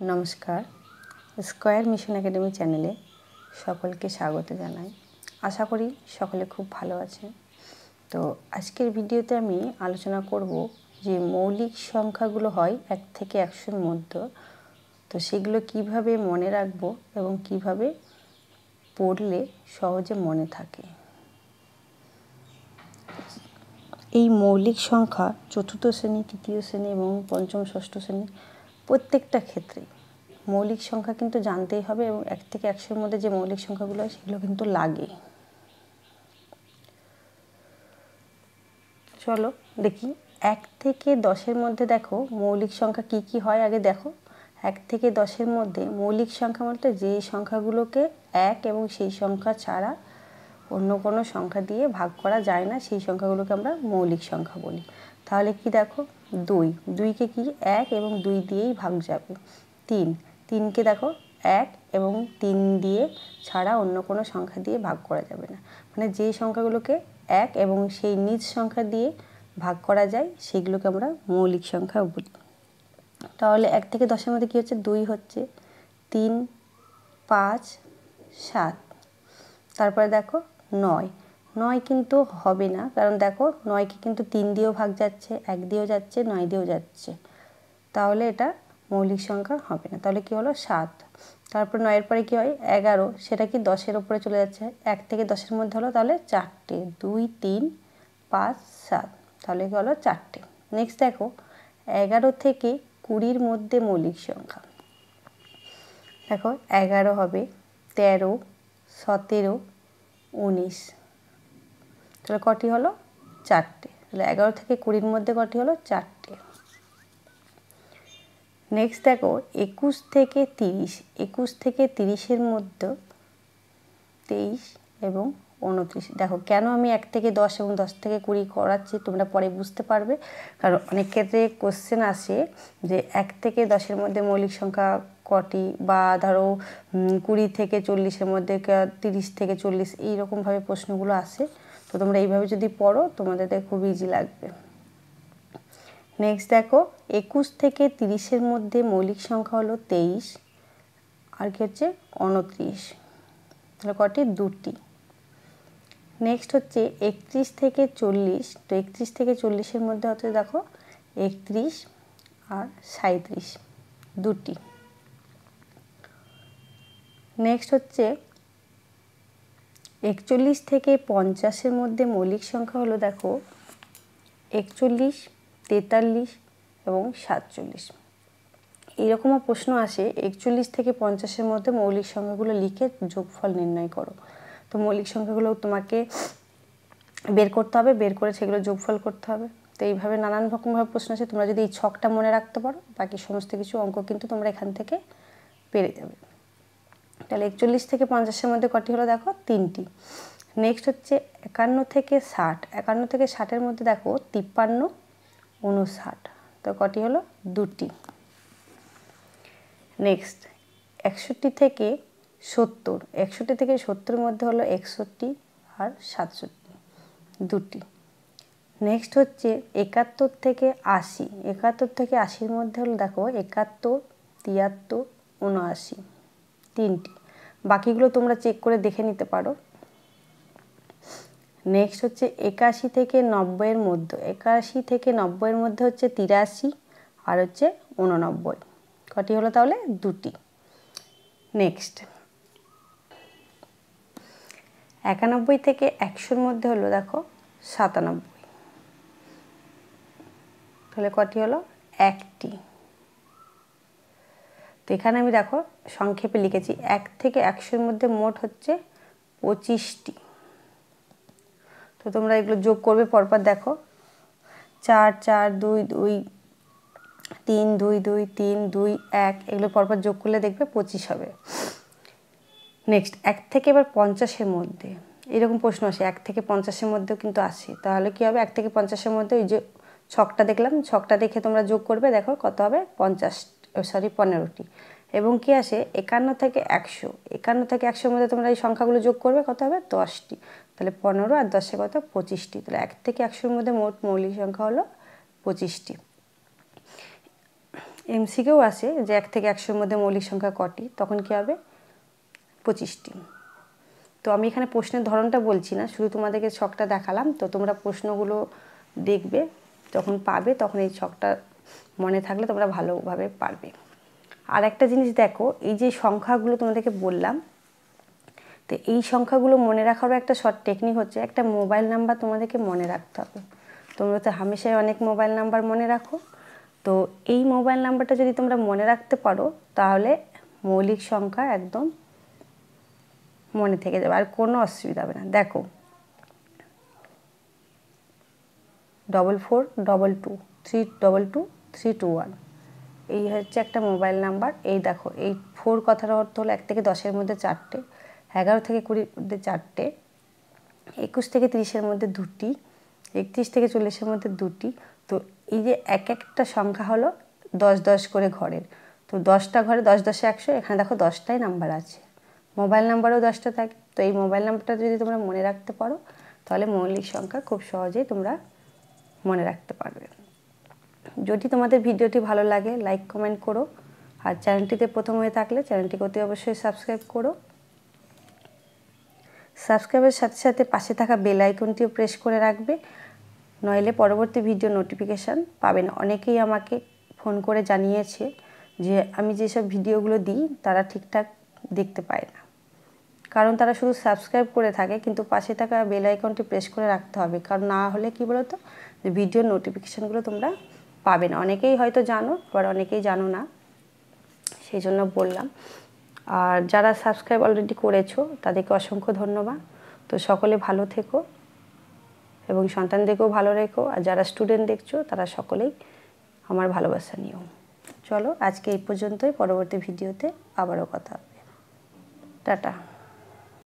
নমস্কার, square mission academy চ্যানেলে সকলকে স্বাগত জানাই। আশা করি সকলে খুব ভালো আছে। তো আজকের ভিডিওতে আমি আলোচনা করব যে মৌলিক সংখ্যাগুলো হয় 1 থেকে 100-র মধ্যে, তো সেগুলো কিভাবে মনে রাখবো এবং কিভাবে পড়লে সহজে মনে থাকে। এই মৌলিক সংখ্যা চতুর্থ শ্রেণী, তৃতীয় শ্রেণী এবং পঞ্চম ষষ্ঠ শ্রেণী প্রত্যেকটা ক্ষেত্রেই মৌলিক সংখ্যা কিন্তু জানতেই হবে এবং 1 থেকে 100-র মধ্যে যে মৌলিক সংখ্যাগুলো হয় সেগুলো কিন্তু লাগে। চলো দেখি 1 থেকে 10-এর মধ্যে দেখো মৌলিক সংখ্যা কি কি হয়। আগে দেখো 1 থেকে 10-এর মধ্যে মৌলিক সংখ্যা বলতে যে সংখ্যাগুলোকে 1 এবং সেই সংখ্যা ছাড়া অন্য কোনো সংখ্যা দিয়ে ভাগ করা যায় না, সেই সংখ্যাগুলোকে আমরা মৌলিক সংখ্যা বলি। তাহলে কি দেখো 2কে কি 1 এবং 2 দিয়েই ভাগ যাবে। 3কে দেখো 1 এবং 3 দিয়ে ছাড়া অন্য কোনো সংখ্যা দিয়ে ভাগ করা যাবে না, মানে যে সংখ্যাগুলোকে 1 এবং সেই নিজ সংখ্যা দিয়ে ভাগ করা যায় সেগুলোকে আমরা মৌলিক সংখ্যা বলি। তাহলে 1 থেকে 10-এর মধ্যে কী হচ্ছে, 2 হচ্ছে, 3, 5, 7। তারপরে দেখো 9 কিন্তু হবে না, কারণ দেখো 9কে কিন্তু 3 দিয়েও ভাগ যাচ্ছে, 1 দিয়েও যাচ্ছে, 9 দিয়েও যাচ্ছে, তাহলে এটা মৌলিক সংখ্যা হবে না। তাহলে কি হলো 7। তারপর 9-এর পরে কি হয় 11, সেটা কি 10-এর ওপরে চলে যাচ্ছে। 1 থেকে 10-এর মধ্যে হলো তাহলে 4টে, 2, 3, 5, 7, তাহলে কি হলো 4টে। নেক্সট দেখো 11 থেকে 20-র মধ্যে মৌলিক সংখ্যা। দেখো 11 হবে, 13, 17, 19, তাহলে কটি হলো 4টে। তাহলে 11 থেকে 20-র মধ্যে কটি হলো 4টে। নেক্সট দেখো 21 থেকে 30, 21 থেকে 30-এর মধ্যে 23 এবং 29। দেখো কেন আমি 1 থেকে 10 এবং 10 থেকে 20 করাচ্ছি তোমরা পরে বুঝতে পারবে, কারণ অনেক ক্ষেত্রে কোশ্চেন আসে যে 1 থেকে 10-এর মধ্যে মৌলিক সংখ্যা কটি, বা ধরো 20 থেকে 40-এর মধ্যে 30 থেকে 40, এইরকমভাবে প্রশ্নগুলো আসে। তো তোমরা এইভাবে যদি পড়ো তোমাদের খুব ইজি লাগবে। নেক্সট দেখো 21 থেকে 30-এর মধ্যে মৌলিক সংখ্যা হলো 23 আর কি হচ্ছে 29, তাহলে কটি 2টি। নেক্সট হচ্ছে 31 থেকে 40, তো 31 থেকে 40-এর মধ্যে হচ্ছে দেখো 31 আর 37, 2টি। নেক্সট হচ্ছে 41 থেকে 50-এর মধ্যে মৌলিক সংখ্যা হলো দেখো 41, 43 এবং 47। এইরকমও প্রশ্ন আসে 41 থেকে 50-এর মধ্যে মৌলিক সংখ্যাগুলো লিখে যোগফল নির্ণয় করো। তো মৌলিক সংখ্যাগুলো তোমাকে বের করতে হবে, বের করে সেগুলো যোগফল করতে হবে। তো এইভাবে নানান রকমভাবে প্রশ্ন আসে। তোমরা যদি এই ছকটা মনে রাখতে পারো বাকি সমস্ত কিছু অঙ্ক কিন্তু তোমরা এখান থেকে পেরে যাবে। তাহলে 41 থেকে 50-এর মধ্যে কটি হলো দেখো 3টি। নেক্সট হচ্ছে 51 থেকে 60, 51 থেকে 60-এর মধ্যে দেখো 53, 59, তো কটি হলো 2টি। নেক্সট 61 থেকে 70, 61 থেকে 70-এর মধ্যে হলো 61 আর 67, 2টি। নেক্সট হচ্ছে 71 থেকে 80, 71 থেকে 80-এর মধ্যে হলো দেখো 71, 73, 79, 3টি। বাকিগুলো তোমরা চেক করে দেখে নিতে পারো। নেক্সট হচ্ছে 81 থেকে 90-এর মধ্যে, 81 থেকে 90-এর মধ্যে হচ্ছে 83 আর হচ্ছে 89, কটি হলো তাহলে 2টি। নেক্সট 91 থেকে 100-এর মধ্যে হলো দেখো 97, তাহলে কটি হলো 1টি। তো এখানে আমি দেখো সংক্ষেপে লিখেছি 1 থেকে 100-এর মধ্যে মোট হচ্ছে 25টি। তো তোমরা এগুলো যোগ করবে পরপর। দেখো 4, 4, 2, 2, 3, 2, 2, 3, 2, 1, এগুলো পরপর যোগ করলে দেখবে 25 হবে। নেক্সট 1 থেকে এবার 50-এর মধ্যে এরকম প্রশ্ন আসে, 1 থেকে 50-এর মধ্যেও কিন্তু আসে। তাহলে কি হবে 1 থেকে 50-এর মধ্যে ওই যে ছকটা দেখলাম, ছকটা দেখে তোমরা যোগ করবে, দেখো কত হবে 15টি। এবং কি আসে 51 থেকে 100, 51 থেকে 100-এর মধ্যে তোমরা এই সংখ্যাগুলো যোগ করবে, কত হবে 10টি। তাহলে 15 আর 10-এ কত 25টি। তাহলে 1 থেকে 100-এর মধ্যে মোট মৌলিক সংখ্যা হলো 25টি। এমসিকিউ আসে যে 1 থেকে 100-এর মধ্যে মৌলিক সংখ্যা কটি, তখন কী হবে 25টি। তো আমি এখানে প্রশ্নের ধরনটা বলছি না, শুধু তোমাদেরকে ছকটা দেখালাম। তো তোমরা প্রশ্নগুলো দেখবে, যখন পাবে তখন এই ছকটা মনে থাকলে তোমরা ভালোভাবে পারবে। আর একটা জিনিস দেখো, এই যে সংখ্যাগুলো তোমাদেরকে বললাম, তো এই সংখ্যাগুলো মনে রাখারও একটা শর্ট টেকনিক হচ্ছে, একটা মোবাইল নাম্বার তোমাদেরকে মনে রাখতে হবে। তোমরা তো হামেশাই অনেক মোবাইল নাম্বার মনে রাখো, তো এই মোবাইল নাম্বারটা যদি তোমরা মনে রাখতে পারো তাহলে মৌলিক সংখ্যা একদম মনে থেকে যাবে, আর কোনো অসুবিধা হবে না। দেখো 44222322 এই হচ্ছে একটা মোবাইল নাম্বার। এই দেখো, এই 4 কথার অর্থ হলো 1 থেকে 10-এর মধ্যে 4টে, 11 থেকে 20-এর মধ্যে 4টে, 21 থেকে 30-এর মধ্যে 2টি, 31 থেকে 40-এর মধ্যে 2টি। তো এই যে এক একটা সংখ্যা হলো 10 10 করে ঘরের, তো 10টা ঘরে 10 10 100, এখানে দেখো 10টাই নাম্বার আছে, মোবাইল নাম্বারও 10টা থাকে। তো এই মোবাইল নাম্বারটা যদি তোমরা মনে রাখতে পারো তাহলে মৌলিক সংখ্যা খুব সহজেই তোমরা মনে রাখতে পারবে। যদি তোমাদের ভিডিওটি ভালো লাগে লাইক কমেন্ট করো, আর চ্যানেলটিতে প্রথম হয়ে থাকলে চ্যানেলটিকে অতি অবশ্যই সাবস্ক্রাইব করো। সাবস্ক্রাইবের সাথে সাথে পাশে থাকা বেল আইকনটিও প্রেস করে রাখবে, নইলে পরবর্তী ভিডিও নোটিফিকেশান পাবে না। অনেকেই আমাকে ফোন করে জানিয়েছে যে আমি যেসব ভিডিওগুলো দিই তারা ঠিকঠাক দেখতে পায় না, কারণ তারা শুধু সাবস্ক্রাইব করে থাকে, কিন্তু পাশে থাকা বেল আইকনটি প্রেস করে রাখতে হবে, কারণ না হলে কি বলো তো, যে ভিডিওর নোটিফিকেশানগুলো তোমরা পাবে না। অনেকেই হয়তো জানো, আবার অনেকেই জানো না, সেই জন্য বললাম। আর যারা সাবস্ক্রাইব অলরেডি করেছো তাদেরকে অসংখ্য ধন্যবাদ। তো সকলে ভালো থেকো এবং সন্তানদেরকেও ভালো রেখো, আর যারা স্টুডেন্ট দেখছো তারা সকলেই আমার ভালোবাসা নিও। চলো আজকে এই পর্যন্তই, পরবর্তী ভিডিওতে আবারও কথা হবে। টাটা।